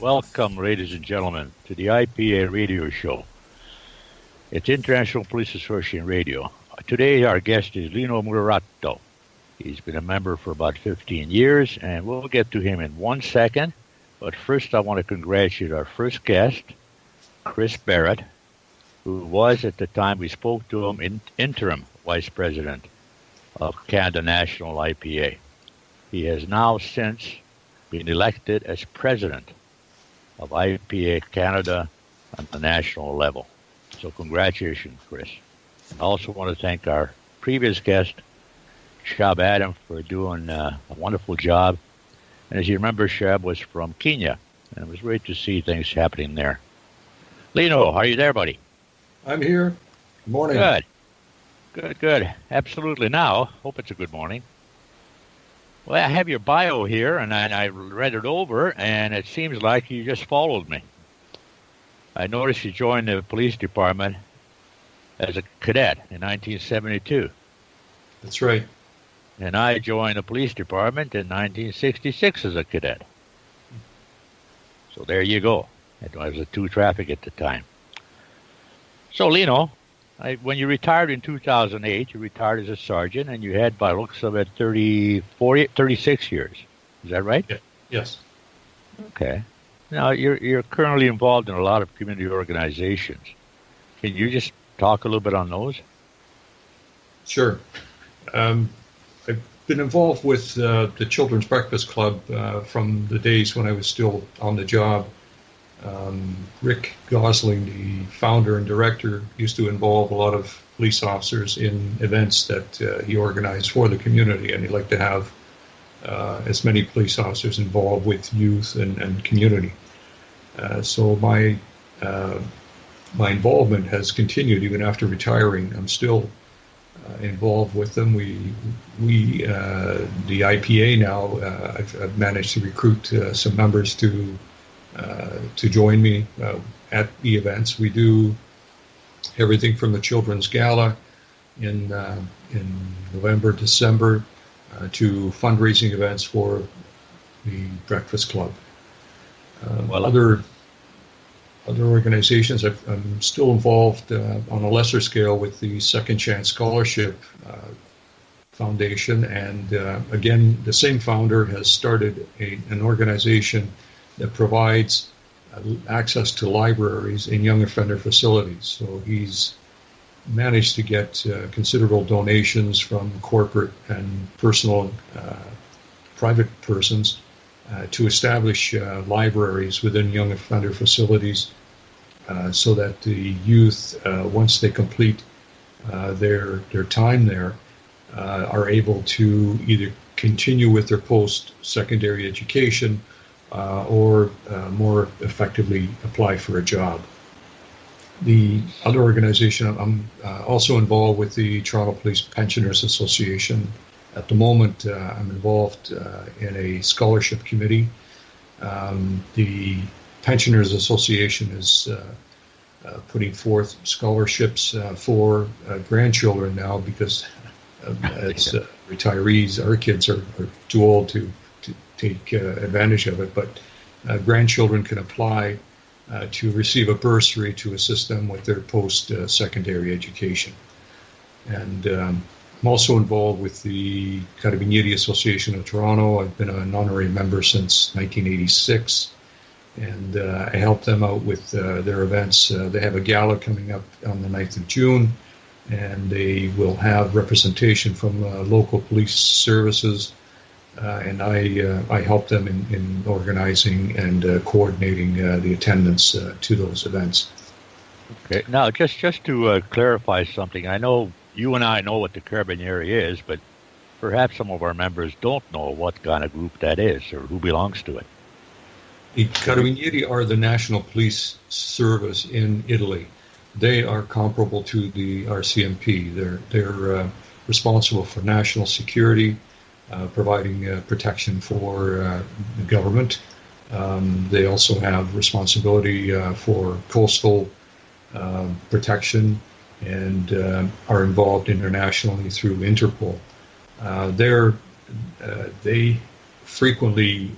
Welcome, ladies and gentlemen, to the IPA radio show. It's International Police Association Radio. Today, our guest is Lino Maurarotto. He's been a member for about 15 years, and we'll get to him in 1 second. But first, I want to congratulate our first guest, Chris Barrett, who was, at the time we spoke to him, interim Vice President of Canada National IPA. He has now since been elected as President of IPA Canada on the national level. So congratulations, Chris. I also want to thank our previous guest, Shab Adam, for doing a wonderful job. And as you remember, Shab was from Kenya, and it was great to see things happening there. Lino, are you there, buddy? I'm here. Good morning. Good. Absolutely. Now, hope it's a good morning. Well, I have your bio here, and I read it over, and it seems like you just followed me. I noticed you joined the police department as a cadet in 1972. That's right. And I joined the police department in 1966 as a cadet. So there you go. I was a 2 traffic at the time. So, Lino, when you retired in 2008, you retired as a sergeant, and you had, by looks of it, 36 years. Is that right? Yeah. Yes. Okay. Now, you're currently involved in a lot of community organizations. Can you just talk a little bit on those? Sure. I've been involved with the Children's Breakfast Club from the days when I was still on the job. Rick Gosling, the founder and director, used to involve a lot of police officers in events that he organized for the community, and he'd like to have as many police officers involved with youth and community. So my involvement has continued even after retiring. I'm still involved with them. The IPA now, I've managed to recruit some members to join me at the events. We do everything from the Children's Gala in November, December, to fundraising events for the Breakfast Club. Other organizations, I'm still involved on a lesser scale with the Second Chance Scholarship Foundation, and again, the same founder has started an organization that provides access to libraries in young offender facilities. So he's managed to get considerable donations from corporate and personal, private persons to establish libraries within young offender facilities so that the youth, once they complete their time there, are able to either continue with their post-secondary education or more effectively apply for a job. The other organization, I'm also involved with the Toronto Police Pensioners Association. At the moment, I'm involved in a scholarship committee. The Pensioners Association is putting forth scholarships for grandchildren now because as retirees, our kids are too old to take advantage of it, but grandchildren can apply to receive a bursary to assist them with their post-secondary education. And I'm also involved with the Carabinieri Association of Toronto. I've been an honorary member since 1986, and I help them out with their events. They have a gala coming up on the 9th of June, and they will have representation from local police services, and I help them in organizing and coordinating the attendance to those events. Okay. Now, just to clarify something, I know you and I know what the Carabinieri is, but perhaps some of our members don't know what kind of group that is or who belongs to it. The Carabinieri are the National Police Service in Italy. They are comparable to the RCMP. They're responsible for national security, providing protection for the government. They also have responsibility for coastal protection and are involved internationally through Interpol. They frequently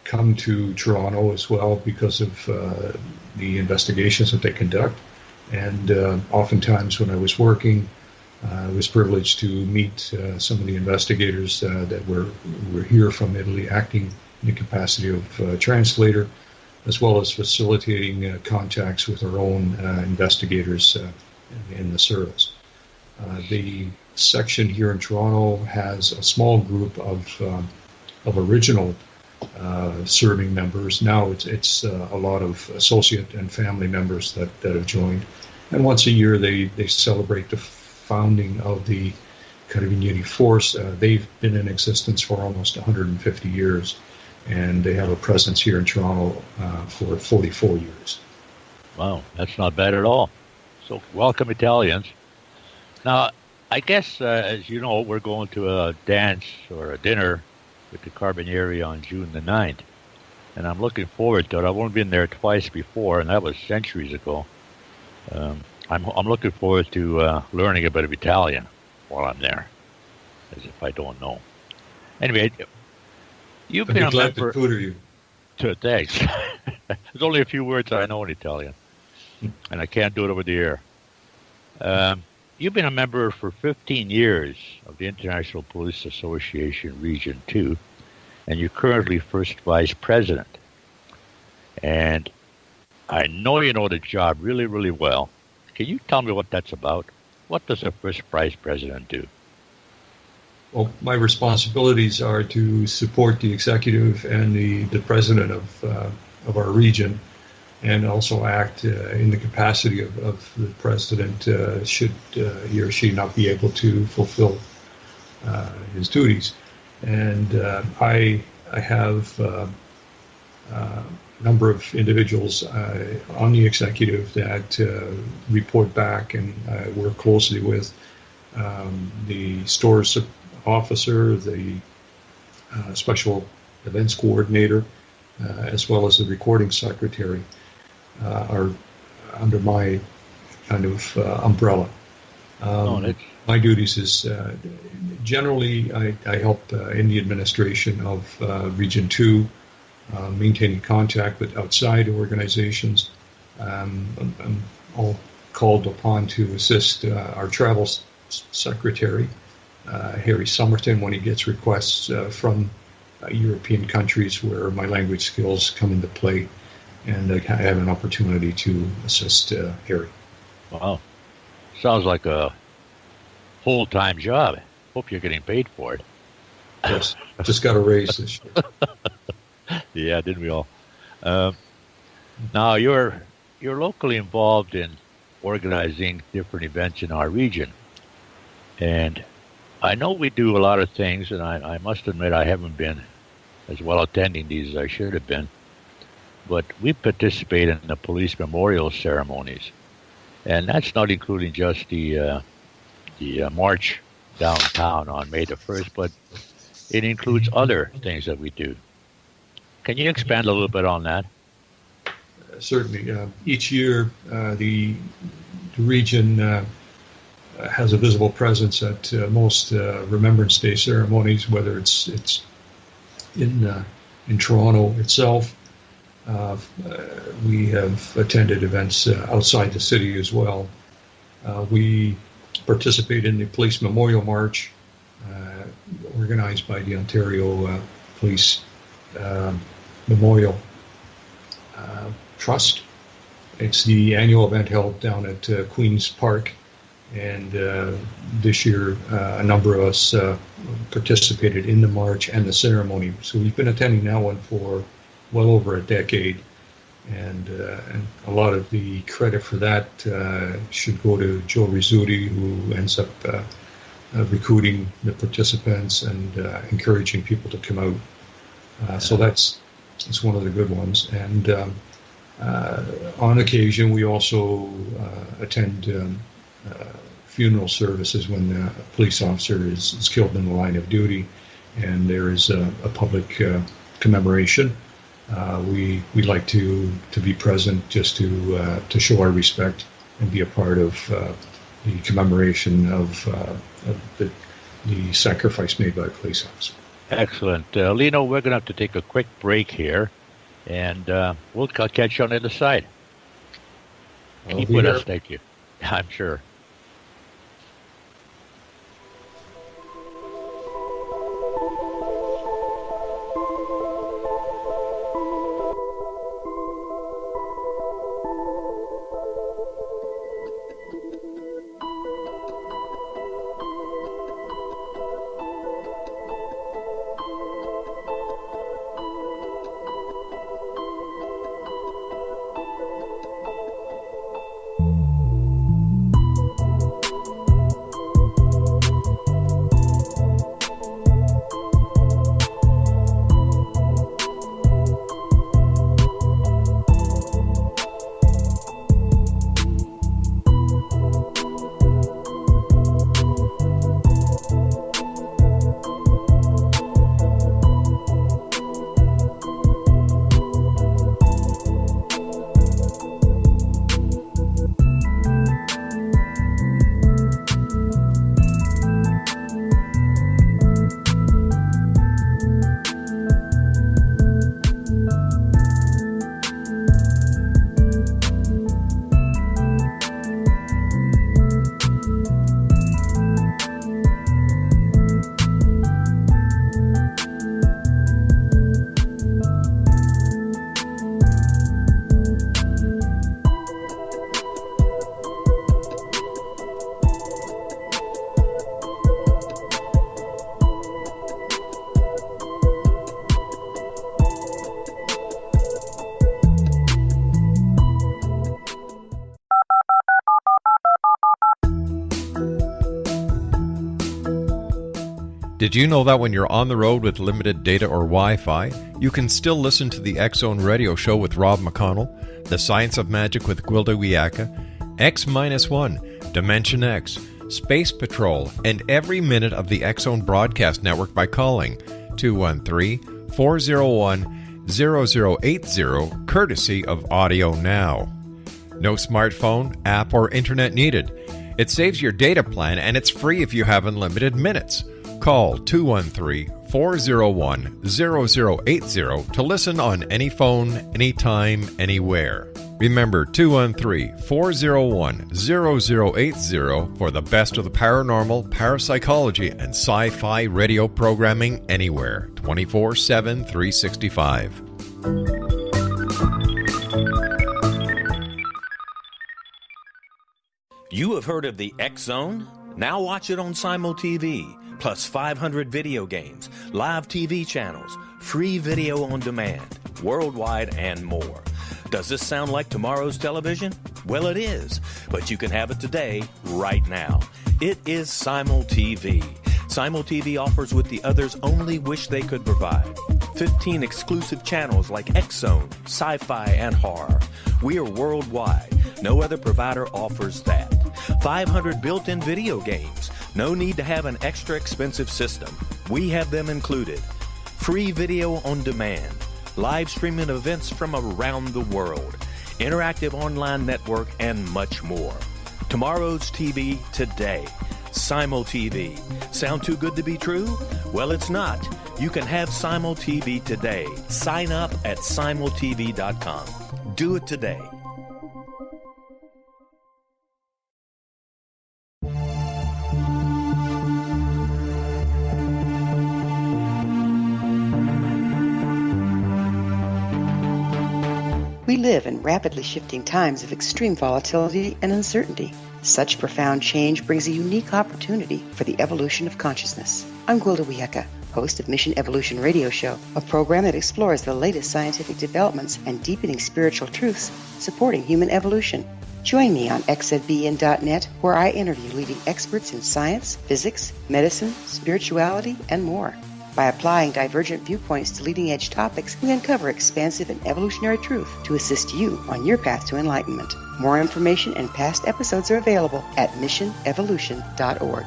come to Toronto as well because of the investigations that they conduct. And oftentimes when I was working, I was privileged to meet some of the investigators that were here from Italy, acting in the capacity of translator, as well as facilitating contacts with our own investigators in the service. The section here in Toronto has a small group of original serving members. Now it's a lot of associate and family members that have joined. And once a year they celebrate the founding of the Carabinieri Force. They've been in existence for almost 150 years, and they have a presence here in Toronto for 44 years. Wow, that's not bad at all. So welcome, Italians. Now, I guess, as you know, we're going to a dance or a dinner with the Carabinieri on June the 9th, and I'm looking forward to it. I've only been there twice before, and that was centuries ago. I'm looking forward to learning a bit of Italian while I'm there, as if I don't know. Anyway, you've been a glad member. to tutor you. Thanks. There's only a few words I know in Italian, and I can't do it over the air. You've been a member for 15 years of the International Police Association Region 2, and you're currently first vice president. And I know you know the job really, really well. Can you tell me what that's about? What does a first vice president do? Well, my responsibilities are to support the executive and the president of our region, and also act in the capacity of the president should he or she not be able to fulfill his duties. And I have a number of individuals on the executive that report back and work closely with the stores officer, the special events coordinator, as well as the recording secretary are under my kind of umbrella. My duties is generally I help in the administration of Region 2, maintaining contact with outside organizations. I'm all called upon to assist our travel secretary, Harry Somerton, when he gets requests from European countries where my language skills come into play, and I have an opportunity to assist Harry. Wow. Sounds like a full-time job. Hope you're getting paid for it. Yes, just got a raise this year. Yeah, didn't we all? Now, you're locally involved in organizing different events in our region. And I know we do a lot of things, and I must admit I haven't been as well attending these as I should have been. But we participate in the police memorial ceremonies. And that's not including just the march downtown on May the 1st, but it includes other things that we do. Can you expand a little bit on that? Certainly. Each year, the region has a visible presence at most Remembrance Day ceremonies, whether it's in Toronto itself. We have attended events outside the city as well. We participate in the Police Memorial March, organized by the Ontario Police Memorial Trust. It's the annual event held down at Queen's Park, and this year a number of us participated in the march and the ceremony. So we've been attending that one for well over a decade, and a lot of the credit for that should go to Joe Rizzuti, who ends up recruiting the participants and encouraging people to come out. So it's one of the good ones. And on occasion, we also attend funeral services when a police officer is killed in the line of duty, and there is a public commemoration. We like to be present just to show our respect and be a part of the commemoration of the sacrifice made by a police officer. Excellent. Lino, we're going to have to take a quick break here, and we'll catch you on the other side. Keep with us, thank you. I'm sure. Did you know that when you're on the road with limited data or Wi-Fi, you can still listen to the X-Zone Radio Show with Rob McConnell, The Science of Magic with Gwilda Wiyaka, X-1, Dimension X, Space Patrol, and every minute of the X-Zone broadcast network by calling 213-401-0080, courtesy of Audio Now. No smartphone, app, or internet needed. It saves your data plan and it's free if you have unlimited minutes. Call 213-401-0080 to listen on any phone, anytime, anywhere. Remember 213-401-0080 for the best of the paranormal, parapsychology, and sci-fi radio programming anywhere, 24/7, 365. You have heard of the X-Zone? Now watch it on Simul TV, plus 500 video games, live TV channels, free video on demand, worldwide, and more. Does this sound like tomorrow's television? Well, it is, but you can have it today, right now. It is Simul TV. Simul TV offers what the others only wish they could provide. 15 exclusive channels like X-Zone, sci-fi, and horror. We are worldwide. No other provider offers that. 500 built-in video games. No need to have an extra expensive system. We have them included. Free video on demand. Live streaming events from around the world. Interactive online network, and much more. Tomorrow's TV today. Simul TV. Sound too good to be true? Well, it's not. You can have Simul TV today. Sign up at simultv.com. Do it today. We live in rapidly shifting times of extreme volatility and uncertainty. Such profound change brings a unique opportunity for the evolution of consciousness. I'm Gwilda Wiyaka, host of Mission Evolution Radio Show, a program that explores the latest scientific developments and deepening spiritual truths supporting human evolution. Join me on xzbn.net, where I interview leading experts in science, physics, medicine, spirituality, and more. By applying divergent viewpoints to leading-edge topics, we uncover expansive and evolutionary truth to assist you on your path to enlightenment. More information and past episodes are available at missionevolution.org.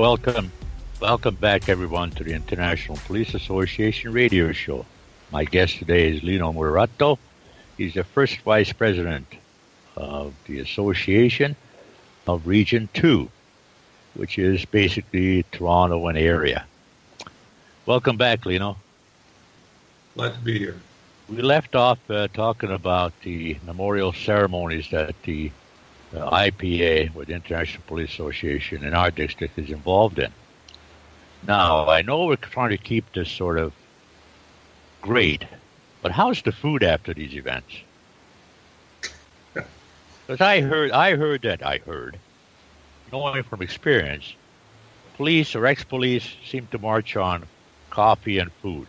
Welcome back, everyone, to the International Police Association radio show. My guest today is Lino Maurarotto. He's the first vice president of the Association of Region 2, which is basically Toronto and area. Welcome back, Lino. Glad to be here. We left off talking about the memorial ceremonies that the IPA, or the International Police Association, in our district is involved in. Now, I know we're trying to keep this sort of great, but how's the food after these events? Because I heard, knowing from experience, police or ex-police seem to march on coffee and food.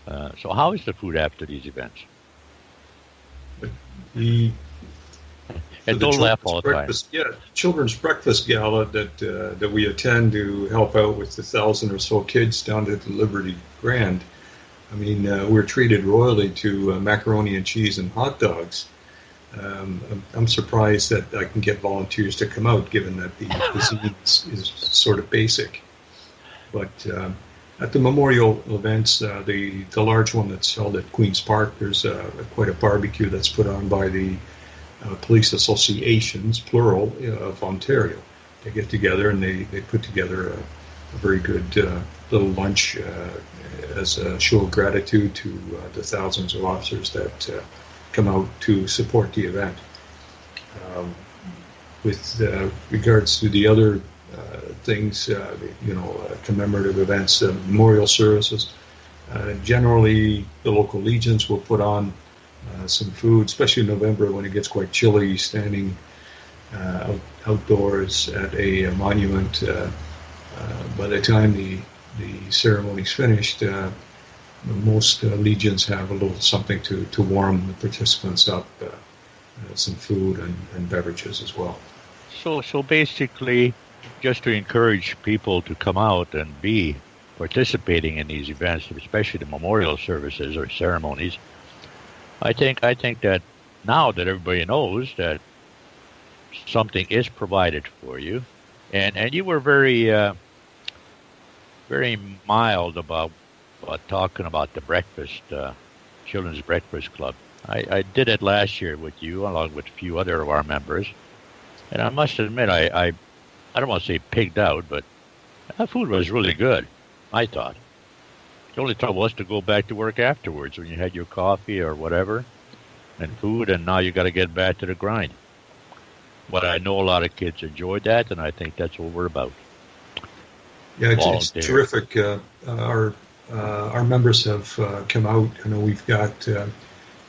So how is the food after these events? And don't laugh all the time. Yeah, children's breakfast gala that we attend to help out with the 1,000 or so kids down at the Liberty Grand. I mean, we're treated royally to macaroni and cheese and hot dogs. I'm surprised that I can get volunteers to come out, given that the cuisine is sort of basic. But at the memorial events, the large one that's held at Queen's Park, there's quite a barbecue that's put on by the police associations, plural, of Ontario. They get together and they put together a very good little lunch as a show of gratitude to the thousands of officers that come out to support the event. With regards to the other things, commemorative events, memorial services, generally the local legions will put on some food, especially in November when it gets quite chilly, standing outdoors at a monument. By the time the ceremony's finished, most legions have a little something to warm the participants up, some food and beverages as well. So basically, just to encourage people to come out and be participating in these events, especially the memorial services or ceremonies, I think that now that everybody knows that something is provided for you, and you were very very mild about talking about the breakfast, children's breakfast club. I did it last year with you, along with a few other of our members, and I must admit I don't want to say pigged out, but that food was really good, I thought. The only trouble was to go back to work afterwards when you had your coffee or whatever and food, and now you got to get back to the grind. But I know a lot of kids enjoyed that, and I think that's what we're about. Yeah, it's terrific. Our members have come out. I know we've got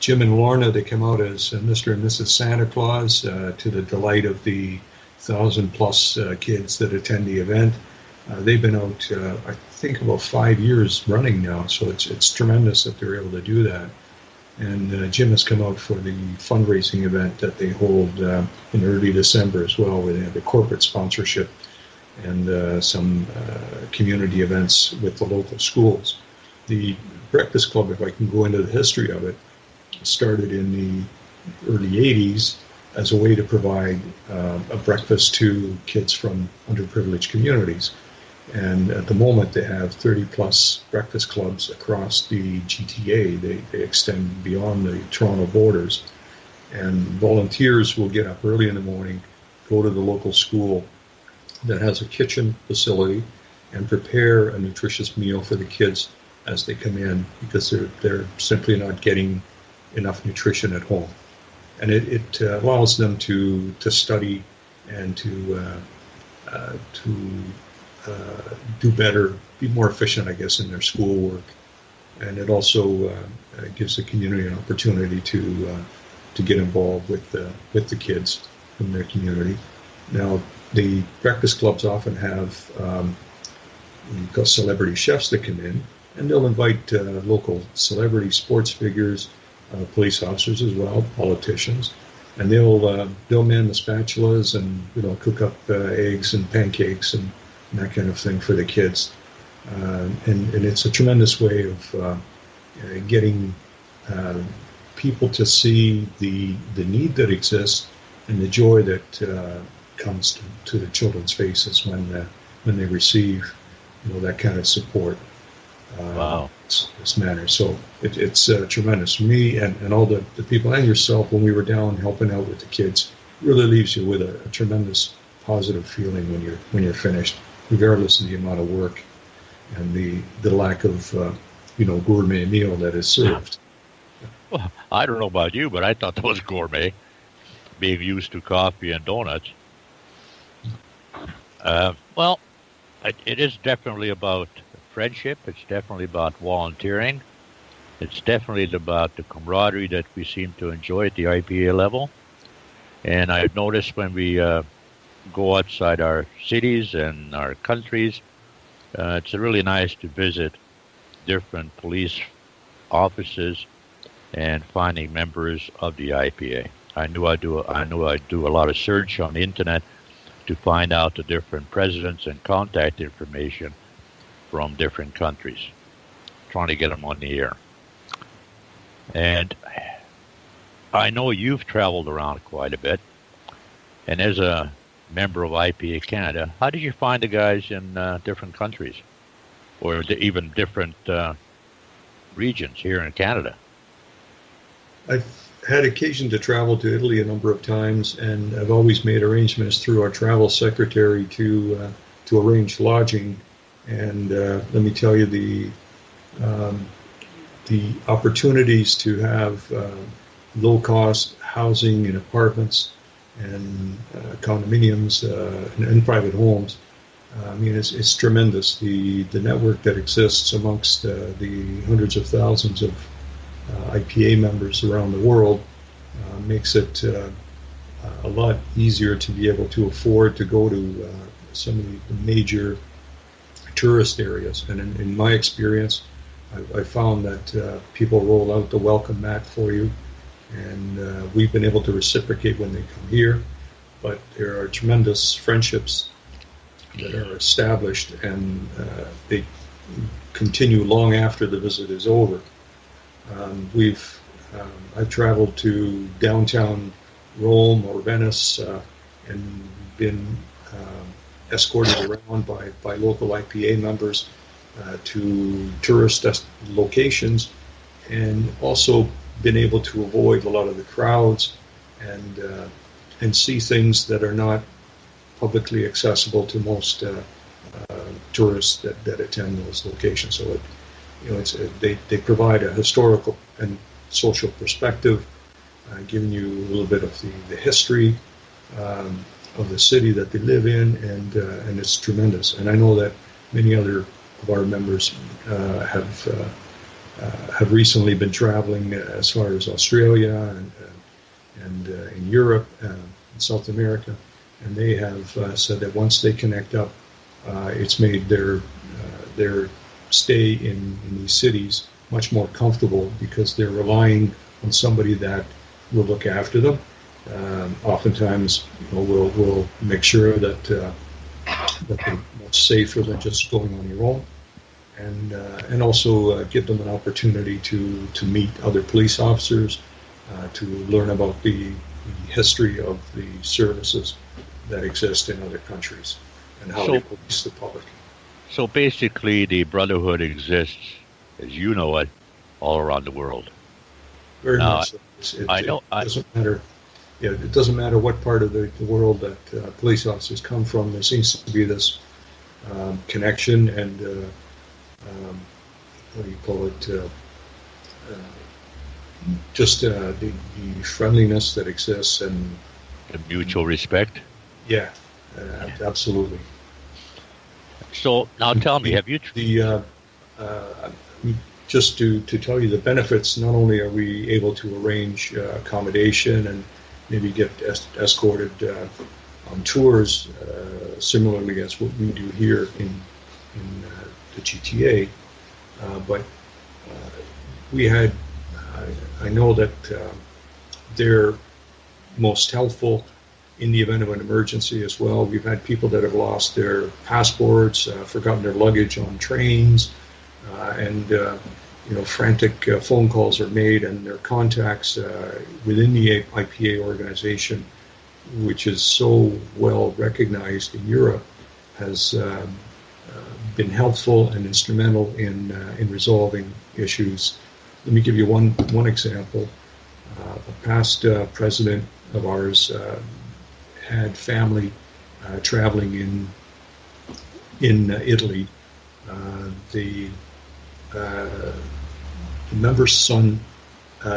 Jim and Lorna. They come out as Mr. and Mrs. Santa Claus to the delight of the 1,000+ kids that attend the event. They've been out, I think, about 5 years running now, so it's tremendous that they're able to do that. And Jim has come out for the fundraising event that they hold in early December as well, where they have a corporate sponsorship and some community events with the local schools. The Breakfast Club, if I can go into the history of it, started in the early 80s as a way to provide a breakfast to kids from underprivileged communities. And at the moment, they have 30+ breakfast clubs across the GTA. They extend beyond the Toronto borders. And volunteers will get up early in the morning, go to the local school that has a kitchen facility, and prepare a nutritious meal for the kids as they come in, because they're simply not getting enough nutrition at home. And it allows them to study and to do better, be more efficient, I guess, in their schoolwork. And it also gives the community an opportunity to get involved with the kids from their community. Now, the breakfast clubs often have celebrity chefs that come in, and they'll invite local celebrity sports figures, police officers as well, politicians, and they'll man the spatulas and cook up eggs and pancakes and that kind of thing for the kids. And it's a tremendous way of getting people to see the need that exists and the joy that comes to the children's faces when when they receive, that kind of support. Wow. This manner. So it's tremendous. Me and all the people and yourself, when we were down helping out with the kids, really leaves you with a tremendous positive feeling when you're finished, regardless of the amount of work and the lack of gourmet meal that is served. Well, I don't know about you, but I thought that was gourmet, being used to coffee and donuts. Well, it is definitely about friendship. It's definitely about volunteering. It's definitely about the camaraderie that we seem to enjoy at the IPA level. And I've noticed when we go outside our cities and our countries, it's really nice to visit different police offices and finding members of the IPA. I knew I'd do a lot of search on the internet to find out the different presidents and contact information from different countries, trying to get them on the air. And I know you've traveled around quite a bit, and as a member of IPA Canada, how did you find the guys in different countries, or even different regions here in Canada? I've had occasion to travel to Italy a number of times, and I've always made arrangements through our travel secretary to arrange lodging. And let me tell you, the opportunities to have low-cost housing in apartments and condominiums and private homes, it's tremendous. The network that exists amongst the hundreds of thousands of IPA members around the world makes it a lot easier to be able to afford to go to some of the major tourist areas. And in my experience, I found that people roll out the welcome mat for you, and we've been able to reciprocate when they come here. But there are tremendous friendships that are established, and they continue long after the visit is over. I've traveled to downtown Rome or Venice and been escorted around by local IPA members to tourist locations, and also been able to avoid a lot of the crowds and see things that are not publicly accessible to most tourists that attend those locations. So they provide a historical and social perspective, giving you a little bit of the history of the city that they live in, and it's tremendous. And I know that many other of our members have recently been traveling as far as Australia and in Europe and South America, and they have said that once they connect up, it's made their stay in these cities much more comfortable, because they're relying on somebody that will look after them. Oftentimes, we'll make sure that they're much safer than just going on your own, and also give them an opportunity to meet other police officers, to learn about the history of the services that exist in other countries and how they police the public. So basically, the Brotherhood exists, as you know it, all around the world. Very much so. It doesn't matter. Yeah, it doesn't matter what part of the world that police officers come from. There seems to be this connection and what do you call it? Just the friendliness that exists and the mutual respect. Yeah, absolutely. So now tell me, have you? Just to tell you the benefits, not only are we able to arrange accommodation and maybe get escorted on tours, similarly as what we do here in the GTA, but we had, I know that they're most helpful in the event of an emergency as well. We've had people that have lost their passports, forgotten their luggage on trains, and frantic phone calls are made, and their contacts within the IPA organization, which is so well recognized in Europe, has been helpful and instrumental in resolving issues. Let me give you one example. A past president of ours had family traveling in Italy. The member's son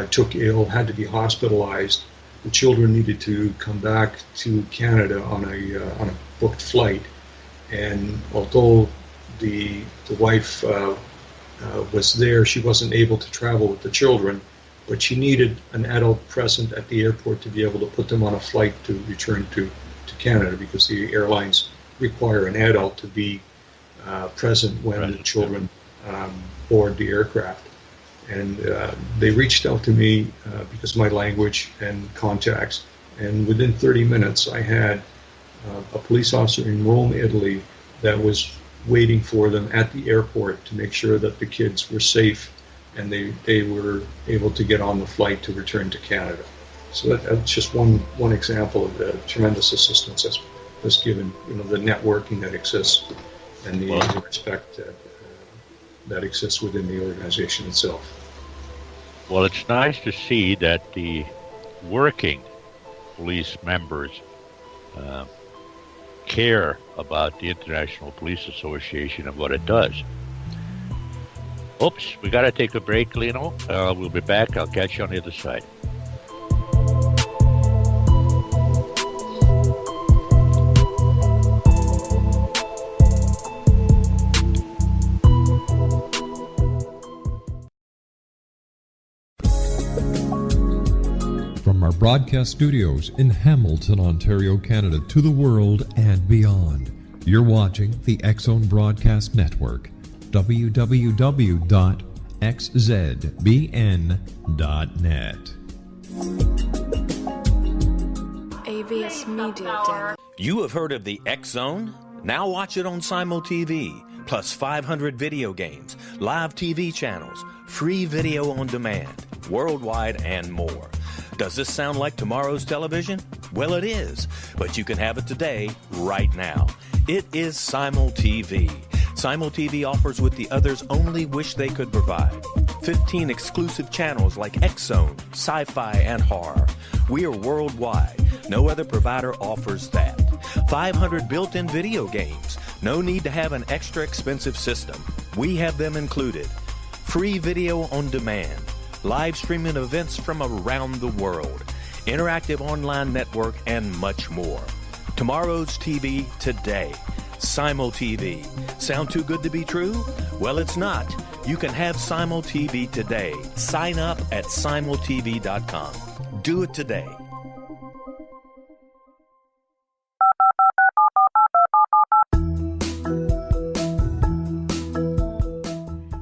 took ill, had to be hospitalized. The children needed to come back to Canada on a booked flight, and although the wife was there, she wasn't able to travel with the children, but she needed an adult present at the airport to be able to put them on a flight to return to Canada, because the airlines require an adult to be present when the children board the aircraft. And they reached out to me because of my language and contacts, and within 30 minutes I had a police officer in Rome, Italy, that was waiting for them at the airport to make sure that the kids were safe and they were able to get on the flight to return to Canada. So that's just one example of the tremendous assistance that's given, the networking that exists and the respect that exists within the organization itself. Well, it's nice to see that the working police members care about the International Police Association and what it does. Oops, we got to take a break, Lino. We'll be back. I'll catch you on the other side. From our broadcast studios in Hamilton, Ontario, Canada, to the world and beyond, you're watching the X-Zone Broadcast Network, www.xzbn.net. AVS Media. You have heard of the X-Zone? Now watch it on Simul TV, plus 500 video games, live TV channels, free video on demand, worldwide, and more. Does this sound like tomorrow's television? Well, it is, but you can have it today, right now. It is Simul TV. Simul TV offers what the others only wish they could provide. 15 exclusive channels like X-Zone, Sci-Fi, and Horror. We are worldwide. No other provider offers that. 500 built-in video games. No need to have an extra expensive system. We have them included. Free video on demand. Live streaming events from around the world, interactive online network, and much more. Tomorrow's TV today. Simul TV. Sound too good to be true? Well, it's not. You can have Simul TV today. Sign up at simultv.com. Do it today.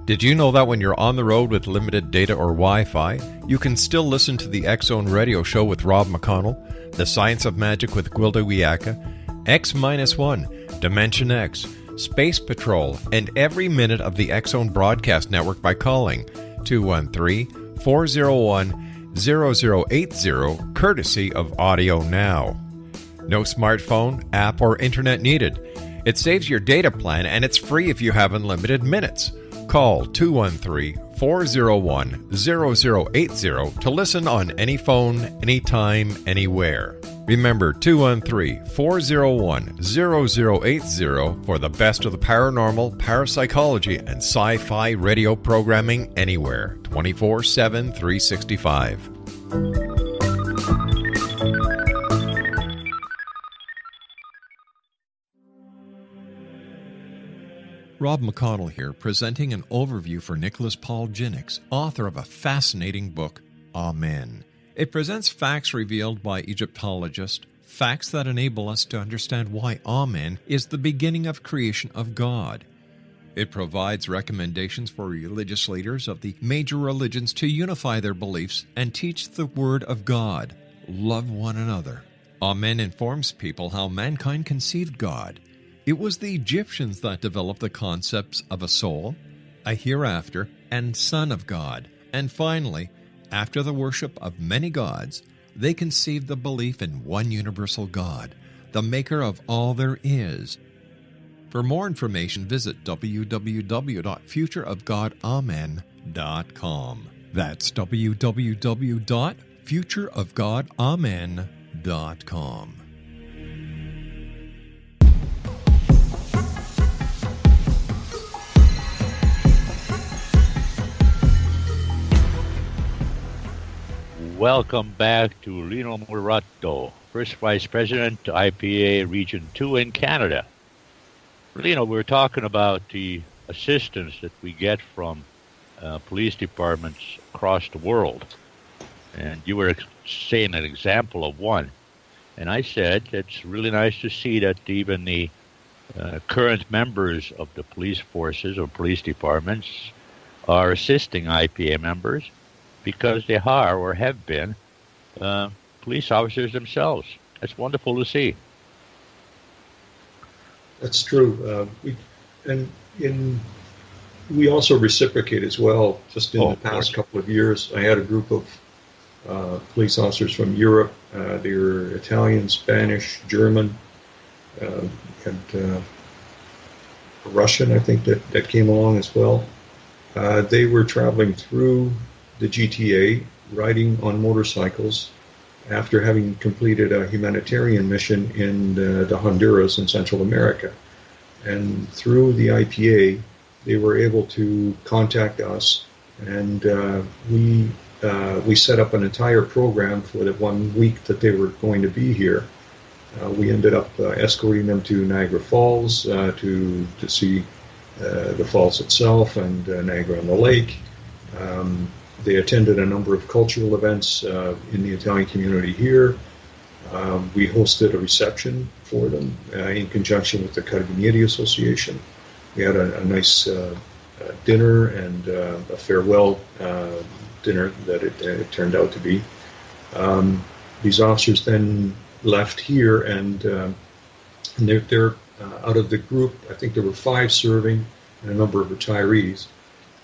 Did you know that when you're on the road with limited data or Wi-Fi, you can still listen to the X-Zone Radio Show with Rob McConnell, The Science of Magic with Gwilda Wiyaka, X-1, Dimension X, Space Patrol, and every minute of the X-Zone Broadcast Network by calling 213-401-0080, courtesy of Audio Now. No smartphone, app, or internet needed. It saves your data plan, and it's free if you have unlimited minutes. Call 213-401-0080 to listen on any phone, anytime, anywhere. Remember 213-401-0080 for the best of the paranormal, parapsychology, and sci-fi radio programming anywhere, 24/7, 365. Rob McConnell here, presenting an overview for Nicholas Paul Jennings, author of a fascinating book, Amen. It presents facts revealed by Egyptologists, facts that enable us to understand why Amen is the beginning of creation of God. It provides recommendations for religious leaders of the major religions to unify their beliefs and teach the Word of God. Love one another. Amen informs people how mankind conceived God. It was the Egyptians that developed the concepts of a soul, a hereafter, and Son of God. And finally, after the worship of many gods, they conceived the belief in one universal God, the maker of all there is. For more information, visit www.futureofgodamen.com. That's www.futureofgodamen.com. Welcome back to Lino Maurarotto, First Vice President, IPA Region 2 in Canada. Lino, we're talking about the assistance that we get from police departments across the world. And you were saying an example of one. And I said it's really nice to see that even the current members of the police forces or police departments are assisting IPA members because they are or have been police officers themselves. That's wonderful to see. That's true. We also reciprocate as well. Just in the past couple of years, I had a group of police officers from Europe. They were Italian, Spanish, German, and Russian, I think, that came along as well. They were traveling through the GTA, riding on motorcycles after having completed a humanitarian mission in the Honduras in Central America. And through the IPA, they were able to contact us, and we set up an entire program for the 1 week that they were going to be here. We ended up escorting them to Niagara Falls to see the falls itself and Niagara-on-the-Lake. They attended a number of cultural events in the Italian community here. We hosted a reception for them in conjunction with the Carabinieri Association. We had a nice dinner and a farewell dinner that it turned out to be. These officers then left here, and they're out of the group. I think there were 5 serving and a number of retirees.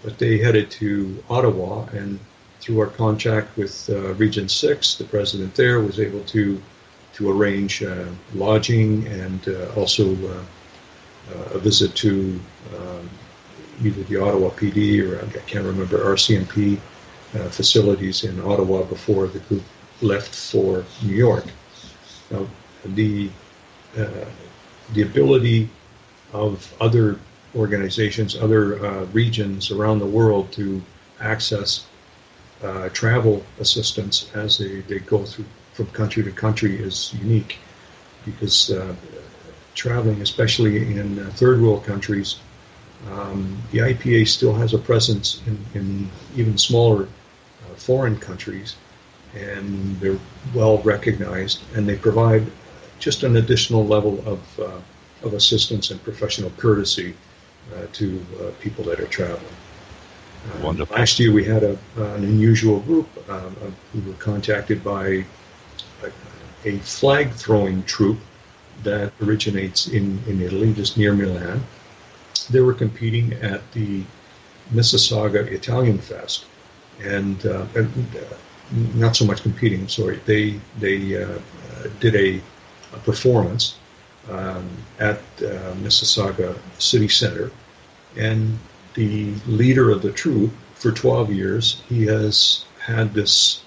But they headed to Ottawa, and through our contact with Region 6, the president there was able to arrange lodging and also a visit to either the Ottawa PD or I can't remember, RCMP facilities in Ottawa before the group left for New York. Now, the ability of other organizations, other regions around the world to access travel assistance as they go through from country to country is unique, because traveling, especially in third world countries, the IPA still has a presence in even smaller foreign countries, and they're well recognized, and they provide just an additional level of assistance and professional courtesy to people that are traveling. Wonderful. Last year we had an unusual group. We were contacted by a flag-throwing troop that originates in Italy, just near Milan. They were competing at the Mississauga Italian Fest, and not so much competing. Sorry, they did a performance at Mississauga City Center, and the leader of the troop for 12 years, he has had this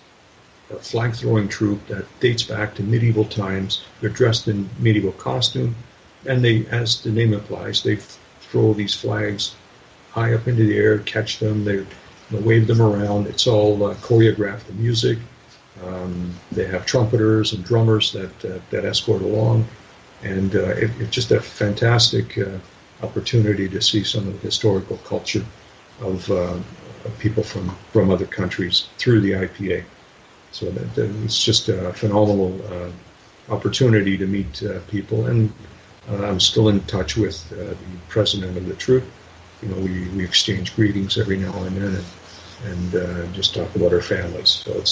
flag-throwing troop that dates back to medieval times. They're dressed in medieval costume, and they, as the name implies, they throw these flags high up into the air, catch them, they wave them around. It's all choreographed music. They have trumpeters and drummers that escort along, and it's just a fantastic opportunity to see some of the historical culture of people from other countries through the IPA. So it's just a phenomenal opportunity to meet people, and I'm still in touch with the president of the troop. You know, we exchange greetings every now and then, and just talk about our families. So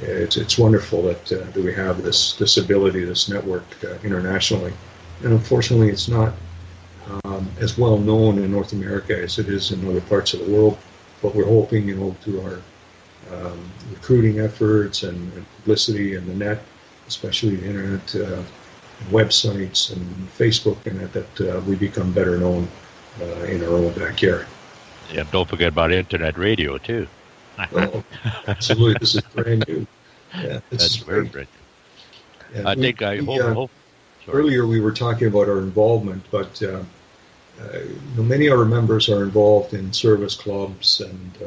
it's wonderful that we have this ability, this network internationally. And unfortunately, it's not as well known in North America as it is in other parts of the world. But we're hoping, through our recruiting efforts and publicity and the net, especially the internet, websites and Facebook and that we become better known in our own backyard. Yeah, don't forget about internet radio, too. Oh, absolutely. This is brand new. Yeah, That's very great. Yeah, I think I hope. Sorry. Earlier we were talking about our involvement, but many of our members are involved in service clubs, and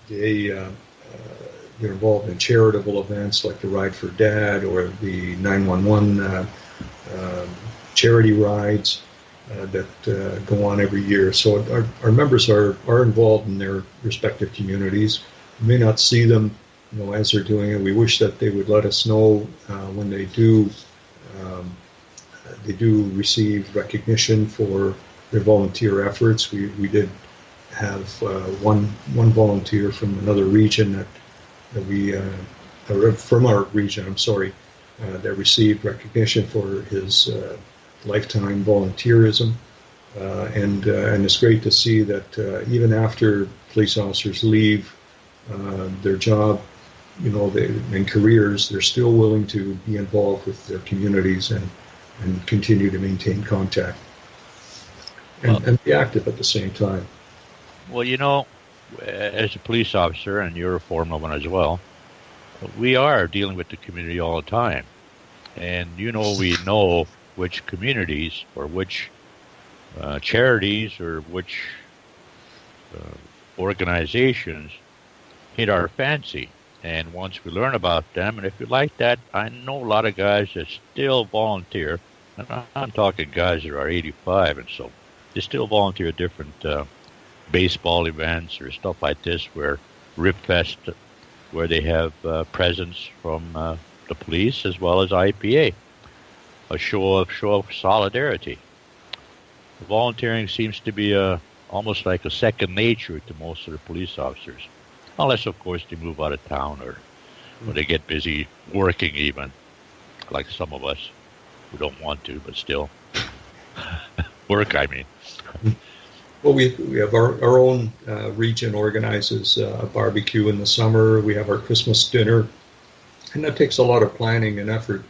they're involved in charitable events like the Ride for Dad or the 911 charity rides that go on every year. So our members are involved in their respective communities. We may not see them, as they're doing it. We wish that they would let us know when they do. They do receive recognition for their volunteer efforts. We did have one volunteer from another region that we from our region. I'm sorry, that received recognition for his lifetime volunteerism, and it's great to see that even after police officers leave their job, in careers, they're still willing to be involved with their communities and continue to maintain contact and be active at the same time. Well, as a police officer, and you're a former one as well, we are dealing with the community all the time. And, we know which communities or which charities or which organizations hit our fancy. And once we learn about them, and if you like that, I know a lot of guys that still volunteer, and I'm talking guys that are 85 and so, they still volunteer at different baseball events or stuff like this, where Rip Fest, where they have presence from the police as well as IPA, a show of solidarity. Volunteering seems to be almost like a second nature to most of the police officers. Unless, of course, they move out of town or when they get busy working even, like some of us who don't want to, but still. Work, I mean. Well, we have our own region organizes a barbecue in the summer. We have our Christmas dinner, and that takes a lot of planning and effort.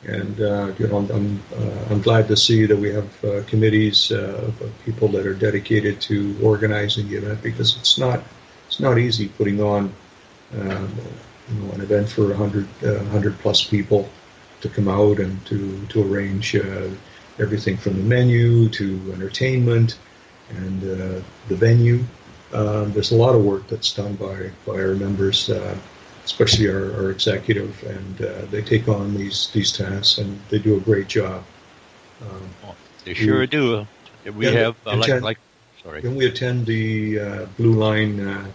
And I'm glad to see that we have committees of people that are dedicated to organizing the event, because it's not easy putting on an event for 100 plus people to come out and to arrange everything from the menu to entertainment and the venue. There's a lot of work that's done by our members, especially our executive, and they take on these tasks, and they do a great job. They sure do. We have sorry. Then we attend the Blue Line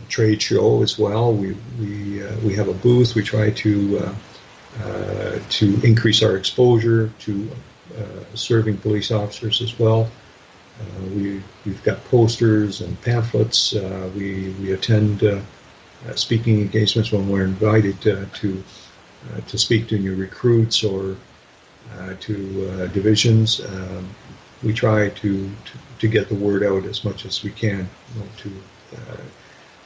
trade show as well. We have a booth. We try to increase our exposure to serving police officers as well. We've got posters and pamphlets. We attend speaking engagements when we're invited to speak to new recruits or to divisions. We try to get the word out as much as we can, to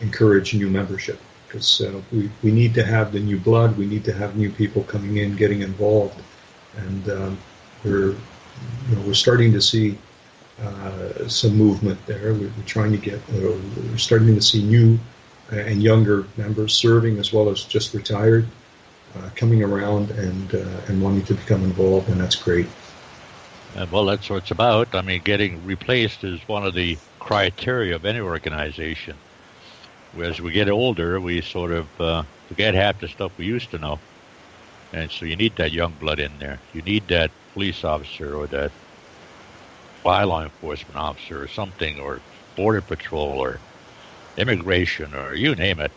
encourage new membership, because we need to have the new blood. We need to have new people coming in, getting involved, and we're starting to see some movement there. We're trying to get. We're starting to see new and younger members serving as well as just retired, coming around and wanting to become involved, and that's great. Well, that's what it's about. I mean, getting replaced is one of the criteria of any organization. As we get older, we sort of forget half the stuff we used to know. And so you need that young blood in there. You need that police officer or that law enforcement officer or something, or border patrol or immigration or you name it.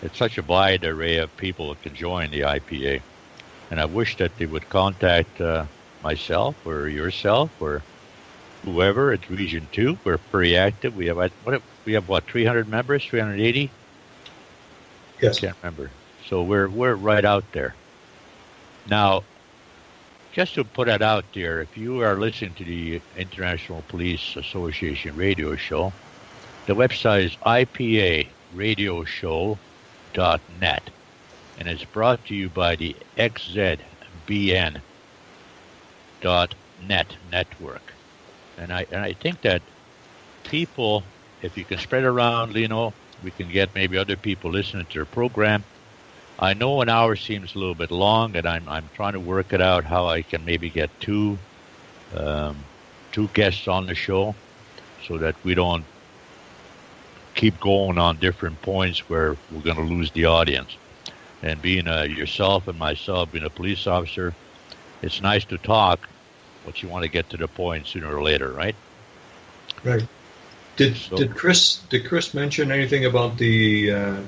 It's such a wide array of people that can join the IPA. And I wish that they would contact myself or yourself or whoever at Region 2. We're pretty active. We have 300 members, 380? Yes. I can't remember. So we're right out there. Now, just to put that out there, if you are listening to the International Police Association radio show, the website is iparadioshow.net. and it's brought to you by the xzbn.net network. And I think that people, if you can spread around, Lino, we can get maybe other people listening to their program. I know an hour seems a little bit long, and I'm trying to work it out how I can maybe get two guests on the show so that we don't keep going on different points where we're going to lose the audience. And being yourself and myself, being a police officer, it's nice to talk, but you want to get to the point sooner or later, right? Right. Did Chris mention anything about the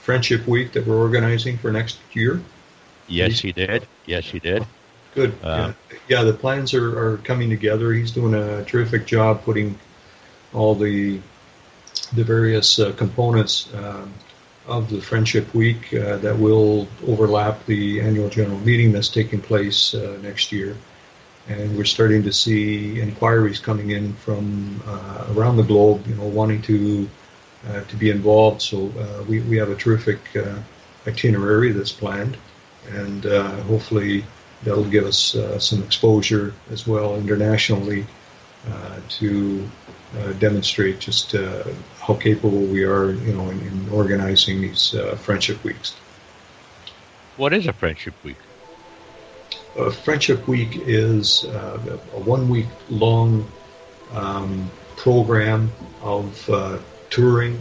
Friendship Week that we're organizing for next year? Yes, he did. Good. Yeah, the plans are coming together. He's doing a terrific job putting all the various components of the Friendship Week that will overlap the annual general meeting that's taking place next year. And we're starting to see inquiries coming in from around the globe, wanting to be involved. So we have a terrific itinerary that's planned, and hopefully that'll give us some exposure as well internationally to demonstrate just how capable we are, in organizing these Friendship Weeks. What is a Friendship Week? Friendship Week is a 1 week long program of touring,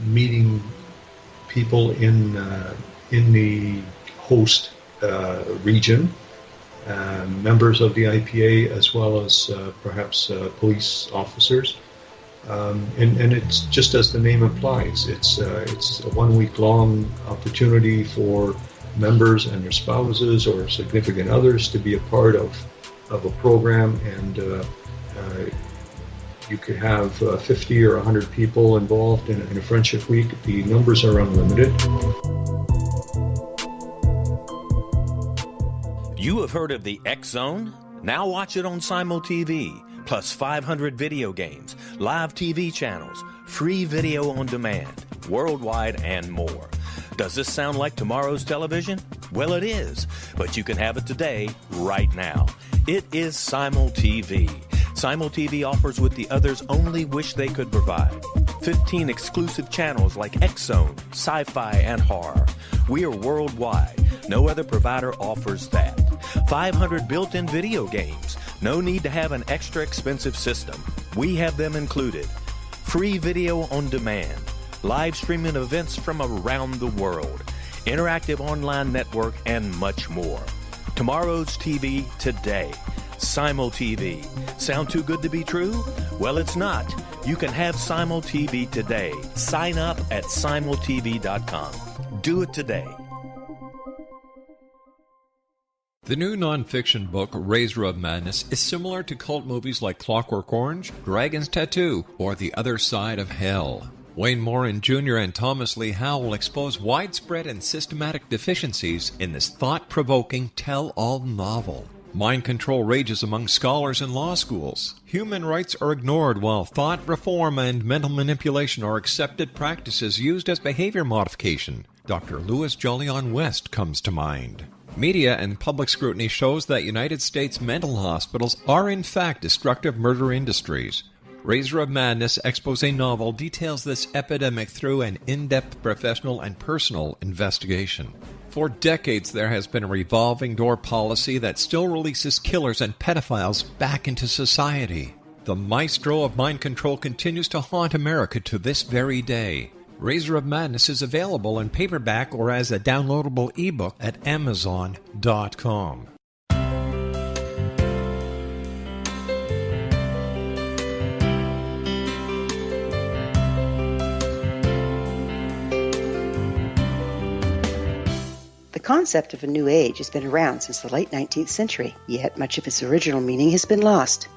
meeting people in the host region, members of the IPA, as well as perhaps police officers. And it's just as the name implies, it's a 1 week long opportunity for members and their spouses or significant others to be a part of a program, and you could have 50 or 100 people involved in a Friendship Week. The numbers are unlimited. You have heard of the X Zone? Now watch it on Simul TV, plus 500 video games, live TV channels, free video on demand, worldwide, and more. Does this sound like tomorrow's television? Well, it is, but you can have it today, right now. It is Simul TV. Simul TV offers what the others only wish they could provide. 15 exclusive channels like X-Zone, Sci-Fi, and Horror. We are worldwide. No other provider offers that. 500 built-in video games. No need to have an extra expensive system. We have them included. Free video on demand. Live streaming events from around the world, interactive online network, and much more. Tomorrow's TV today. Simul TV. Sound too good to be true? Well, it's not. You can have Simul TV today. Sign up at simultv.com. Do it today. The new nonfiction book, Razor of Madness, is similar to cult movies like Clockwork Orange, Dragon's Tattoo, or The Other Side of Hell. Wayne Morin Jr. and Thomas Lee Howe will expose widespread and systematic deficiencies in this thought-provoking tell-all novel. Mind control rages among scholars in law schools. Human rights are ignored while thought reform and mental manipulation are accepted practices used as behavior modification. Dr. Louis Jolyon West comes to mind. Media and public scrutiny shows that United States mental hospitals are in fact destructive murder industries. Razor of Madness expose novel details this epidemic through an in-depth professional and personal investigation. For decades, there has been a revolving door policy that still releases killers and pedophiles back into society. The maestro of mind control continues to haunt America to this very day. Razor of Madness is available in paperback or as a downloadable ebook at Amazon.com. The concept of a new age has been around since the late 19th century, yet much of its original meaning has been lost.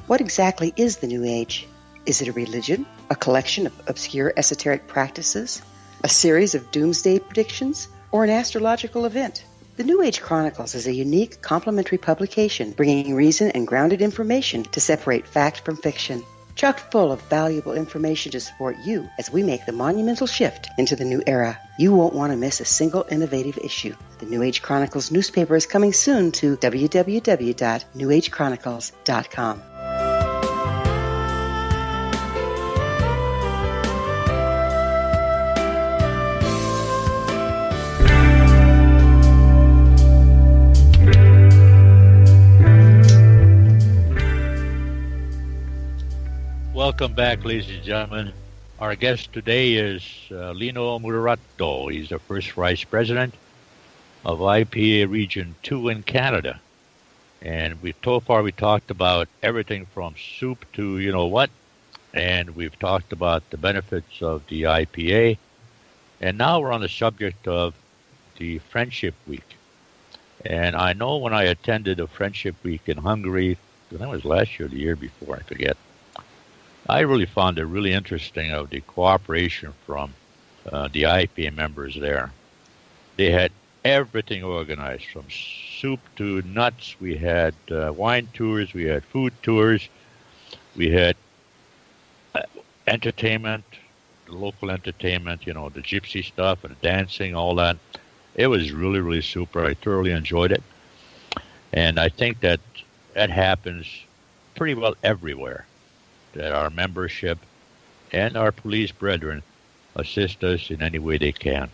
What exactly is the new age? Is it a religion, a collection of obscure esoteric practices, a series of doomsday predictions, or an astrological event? The New Age Chronicles is a unique complementary publication bringing reason and grounded information to separate fact from fiction. chock full of valuable information to support you as we make the monumental shift into the new era. You won't want to miss a single innovative issue. The New Age Chronicles newspaper is coming soon to www.newagechronicles.com. Welcome back, ladies and gentlemen. Our guest today is Lino Maurarotto. He's the first vice president of IPA Region 2 in Canada. And so far we talked about everything from soup to you know what. And we've talked about the benefits of the IPA. And now we're on the subject of the Friendship Week. And I know when I attended a Friendship Week in Hungary, I think it was last year or the year before, I forget, I really found it really interesting of the cooperation from the IPA members there. They had everything organized, from soup to nuts. We had wine tours, we had food tours, we had entertainment, the local entertainment, you know, the gypsy stuff and the dancing, all that. It was really, really super. I thoroughly enjoyed it. And I think that happens pretty well everywhere, that our membership and our police brethren assist us in any way they can.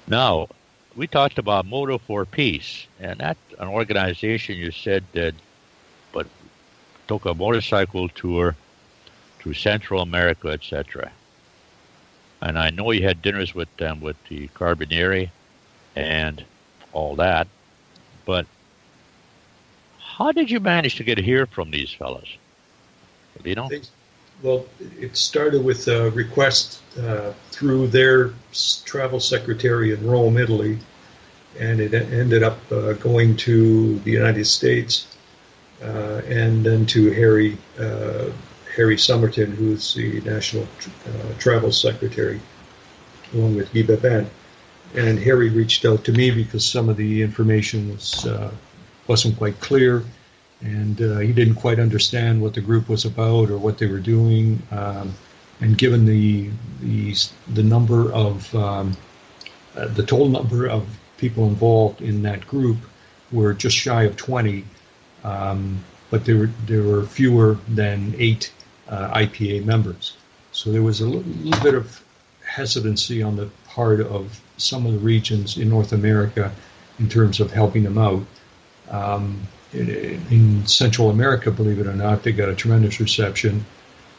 Now, we talked about Moto for Peace, and that's an organization you said that took a motorcycle tour through Central America, etc. And I know you had dinners with them, with the Carabinieri and all that, but how did you manage to get here from these fellas? You know? Well, it started with a request through their travel secretary in Rome, Italy, and it ended up going to the United States and then to Harry Somerton, who's the National Travel Secretary, along with Guy Bebin. And Harry reached out to me because some of the information wasn't quite clear. And he didn't quite understand what the group was about or what they were doing. And given the number of the total number of people involved in that group were just shy of 20, but there were fewer than 8 IPA members. So there was a little bit of hesitancy on the part of some of the regions in North America in terms of helping them out. In Central America, believe it or not, they got a tremendous reception.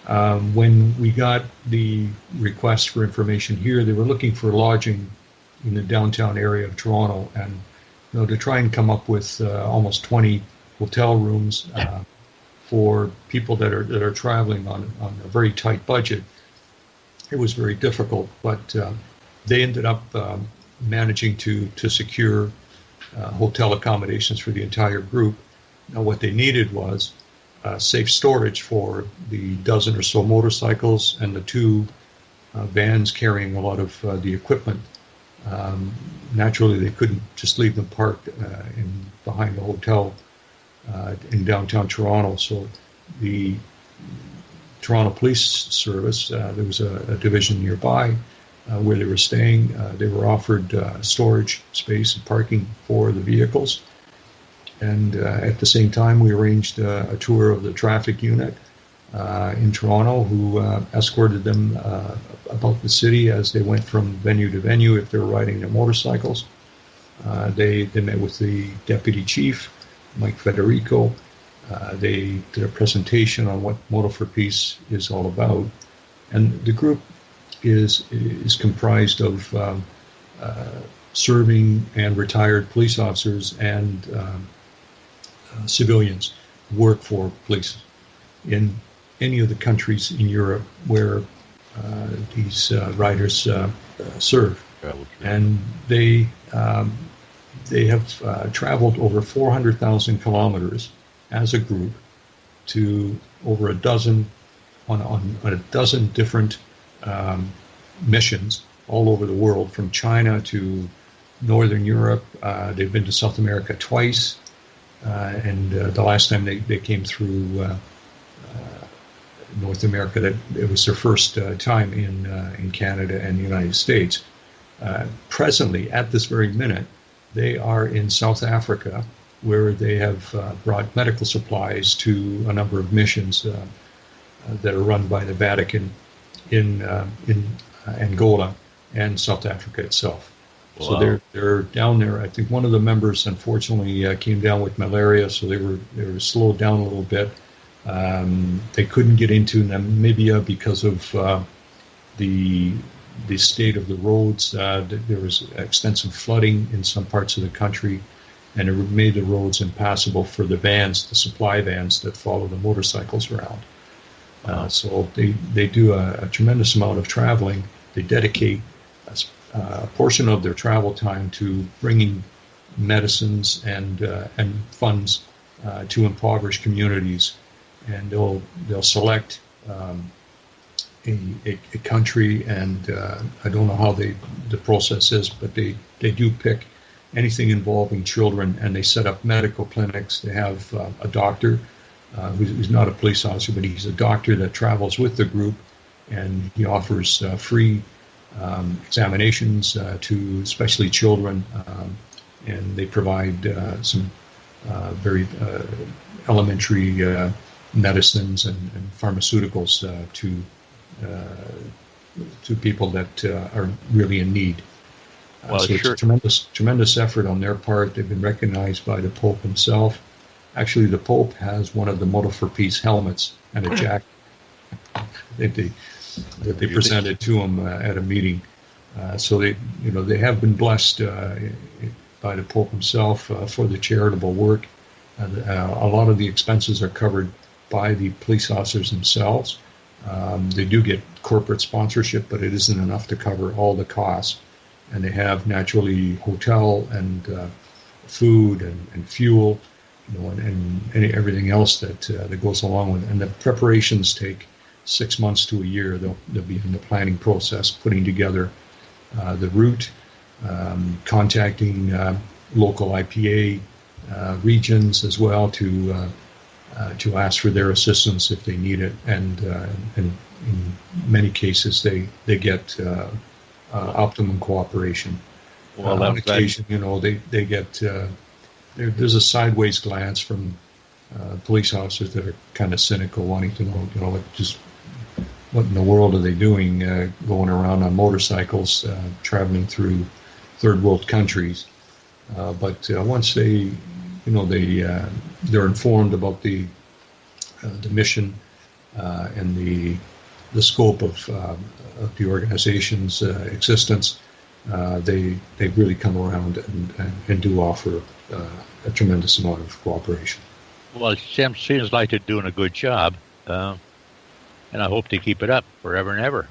When we got the request for information here, they were looking for lodging in the downtown area of Toronto, and to try and come up with almost 20 hotel rooms for people that are traveling on a very tight budget. It was very difficult, but they ended up managing to secure hotel accommodations for the entire group. Now, what they needed was safe storage for the dozen or so motorcycles and the 2 vans carrying a lot of the equipment. Naturally, they couldn't just leave them parked behind the hotel in downtown Toronto. So the Toronto Police Service, there was a division nearby where they were staying. They were offered storage space and parking for the vehicles. And at the same time, we arranged a tour of the traffic unit in Toronto, who escorted them about the city as they went from venue to venue if they were riding their motorcycles. They met with the deputy chief, Mike Federico. They did a presentation on what Moto for Peace is all about. And the group is comprised of serving and retired police officers and civilians who work for police in any of the countries in Europe where these riders serve. And they have traveled over 400,000 kilometers as a group to over a dozen different missions all over the world, from China to Northern Europe. They've been to South America twice, and the last time they came through North America. That it was their first time in Canada and the United States. Presently, at this very minute, they are in South Africa, where they have brought medical supplies to a number of missions that are run by the Vatican in Angola and South Africa itself. Wow. So they're down there. I think one of the members, unfortunately, came down with malaria, so they were slowed down a little bit. They couldn't get into Namibia because of the state of the roads. There was extensive flooding in some parts of the country, and it made the roads impassable for the vans, the supply vans that follow the motorcycles around. So they do a tremendous amount of traveling. They dedicate a portion of their travel time to bringing medicines and funds to impoverished communities, and they'll select a country, and I don't know how the process is, but they do pick anything involving children, and they set up medical clinics. They have a doctor who's not a police officer, but he's a doctor that travels with the group, and he offers free examinations to especially children, and they provide some very elementary medicines and pharmaceuticals to people that are really in need. Well, so sure. It's a tremendous effort on their part. They've been recognized by the Pope himself. Actually, the Pope has one of the Model for Peace helmets and a jacket that they presented to him at a meeting. So they have been blessed by the Pope himself for the charitable work. A lot of the expenses are covered by the police officers themselves. They do get corporate sponsorship, but it isn't enough to cover all the costs. And they have naturally hotel and food and fuel, and everything else that goes along with it. And the preparations take 6 months to a year. They'll be in the planning process, putting together the route, contacting local IPA regions as well to ask for their assistance if they need it, and in many cases they get optimum cooperation. Well, on occasion, they get there's a sideways glance from police officers that are kind of cynical, wanting to know, just what in the world are they doing going around on motorcycles, traveling through third world countries. But once they're informed about the mission and the scope of the organization's existence, they really come around and do offer a tremendous amount of cooperation. Well, it seems like they're doing a good job, and I hope they keep it up forever and ever.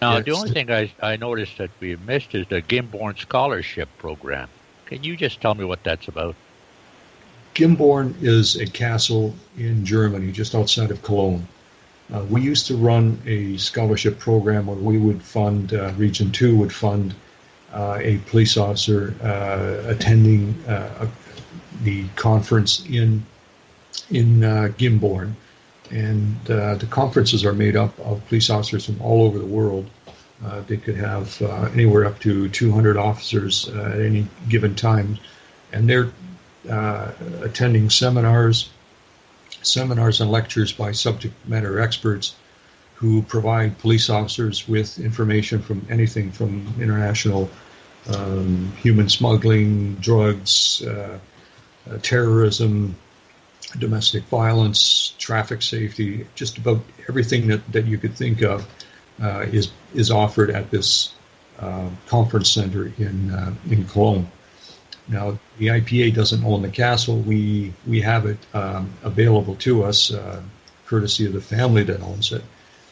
Now, yes. The only thing I noticed that we missed is the Gimborn Scholarship Program. Can you just tell me what that's about? Gimborn is a castle in Germany, just outside of Cologne. We used to run a scholarship program where we would fund, Region 2 would fund a police officer attending the conference in Gimborn. And the conferences are made up of police officers from all over the world. They could have anywhere up to 200 officers at any given time. And they're attending seminars and lectures by subject matter experts who provide police officers with information from anything from international human smuggling, drugs, terrorism, domestic violence, traffic safety, just about everything that you could think of is offered at this conference center in Cologne. Now, the IPA doesn't own the castle. We have it available to us, courtesy of the family that owns it,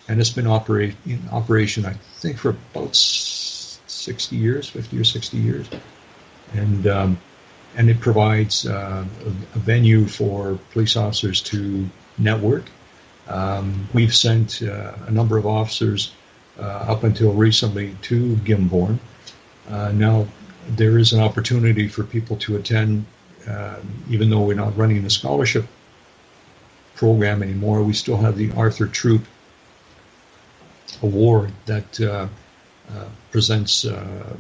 and it's been in operation, I think, for about 50 or 60 years, and it provides a venue for police officers to network. We've sent a number of officers up until recently to Gimborn. Now, there is an opportunity for people to attend, even though we're not running the scholarship program anymore. We still have the Arthur Troop award that presents a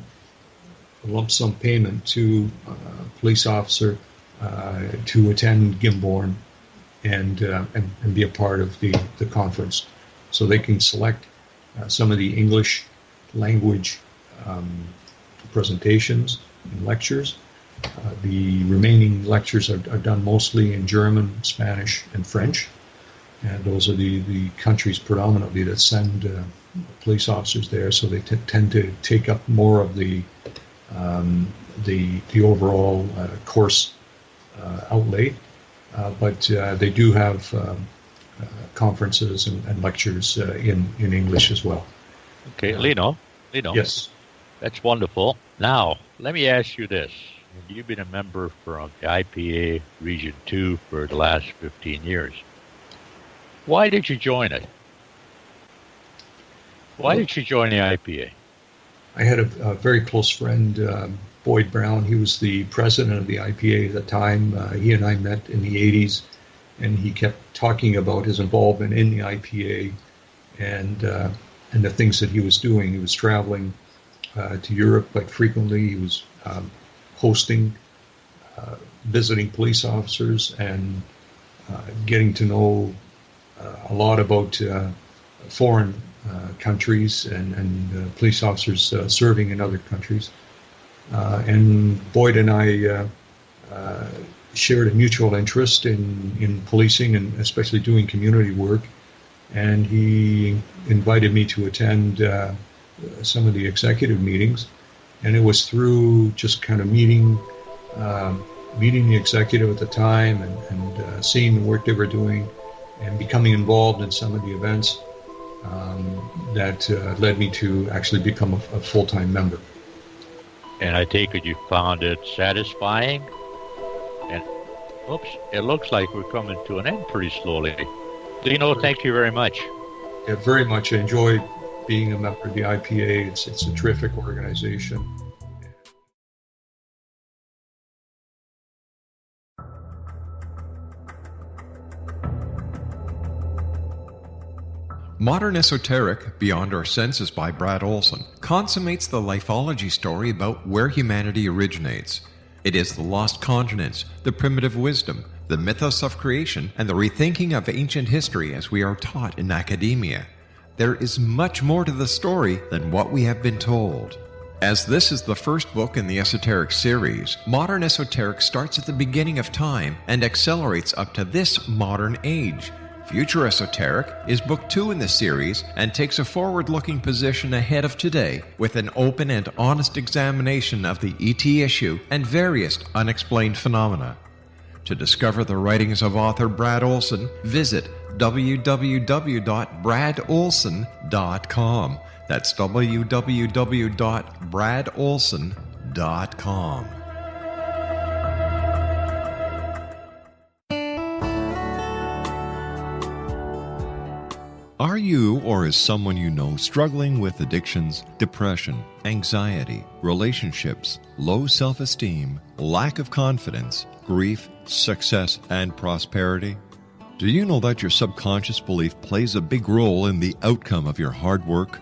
lump sum payment to a police officer to attend Gimborne and be a part of the conference. So they can select some of the English language presentations and lectures. The remaining lectures are done mostly in German, Spanish, and French. And those are the countries predominantly that send police officers there, so they tend to take up more of the overall course outlay. But they do have conferences and lectures in English as well. Okay, Lino. Yes. That's wonderful. Now, let me ask you this. You've been a member from the IPA Region 2 for the last 15 years. Why did you join it? Why did you join the IPA? I had a very close friend, Boyd Brown. He was the president of the IPA at the time. He and I met in the 80s, and he kept talking about his involvement in the IPA and the things that he was doing. He was traveling to Europe quite frequently. He was hosting, visiting police officers, and getting to know a lot about foreign countries and police officers serving in other countries. And Boyd and I shared a mutual interest in policing and especially doing community work. And he invited me to attend some of the executive meetings. And it was through just kind of meeting the executive at the time and seeing the work they were doing and becoming involved in some of the events that led me to actually become a full-time member. And I take it you found it satisfying? And, oops, it looks like we're coming to an end pretty slowly. Lino, thank you very much. Yeah, very much. I enjoyed being a member of the IPA. It's a terrific organization. Modern Esoteric, Beyond Our Senses by Brad Olson, consummates the lifeology story about where humanity originates. It is the lost continents, the primitive wisdom, the mythos of creation, and the rethinking of ancient history as we are taught in academia. There is much more to the story than what we have been told. As this is the first book in the Esoteric series, Modern Esoteric starts at the beginning of time and accelerates up to this modern age. Future Esoteric is book 2 in the series and takes a forward-looking position ahead of today with an open and honest examination of the ET issue and various unexplained phenomena. To discover the writings of author Brad Olson, visit www.bradolson.com. That's www.bradolson.com. Are you or is someone you know struggling with addictions, depression, anxiety, relationships, low self-esteem, lack of confidence, grief, success, and prosperity? Do you know that your subconscious belief plays a big role in the outcome of your hard work?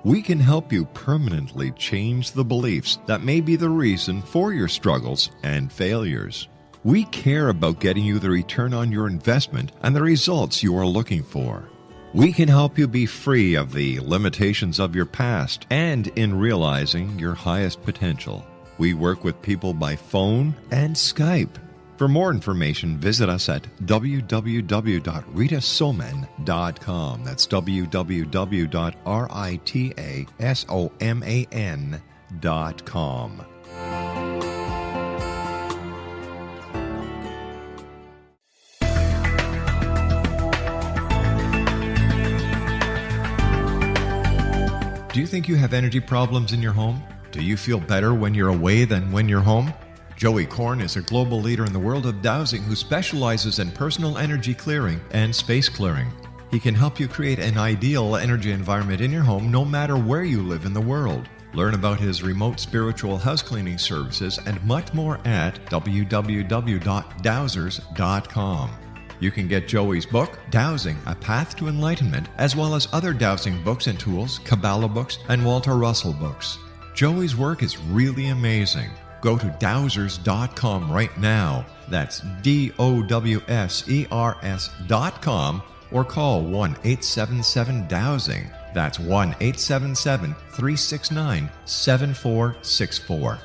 We can help you permanently change the beliefs that may be the reason for your struggles and failures. We care about getting you the return on your investment and the results you are looking for. We can help you be free of the limitations of your past and in realizing your highest potential. We work with people by phone and Skype. For more information, visit us at www.ritasoman.com. That's www.ritasoman.com. Do you think you have energy problems in your home? Do you feel better when you're away than when you're home? Joey Korn is a global leader in the world of dowsing who specializes in personal energy clearing and space clearing. He can help you create an ideal energy environment in your home no matter where you live in the world. Learn about his remote spiritual house cleaning services and much more at www.dowsers.com. You can get Joey's book, Dowsing, A Path to Enlightenment, as well as other dowsing books and tools, Kabbalah books, and Walter Russell books. Joey's work is really amazing. Go to dowsers.com right now. That's DOWSERS.com, or call 1-877-DOWSING. That's 1-877-369-7464.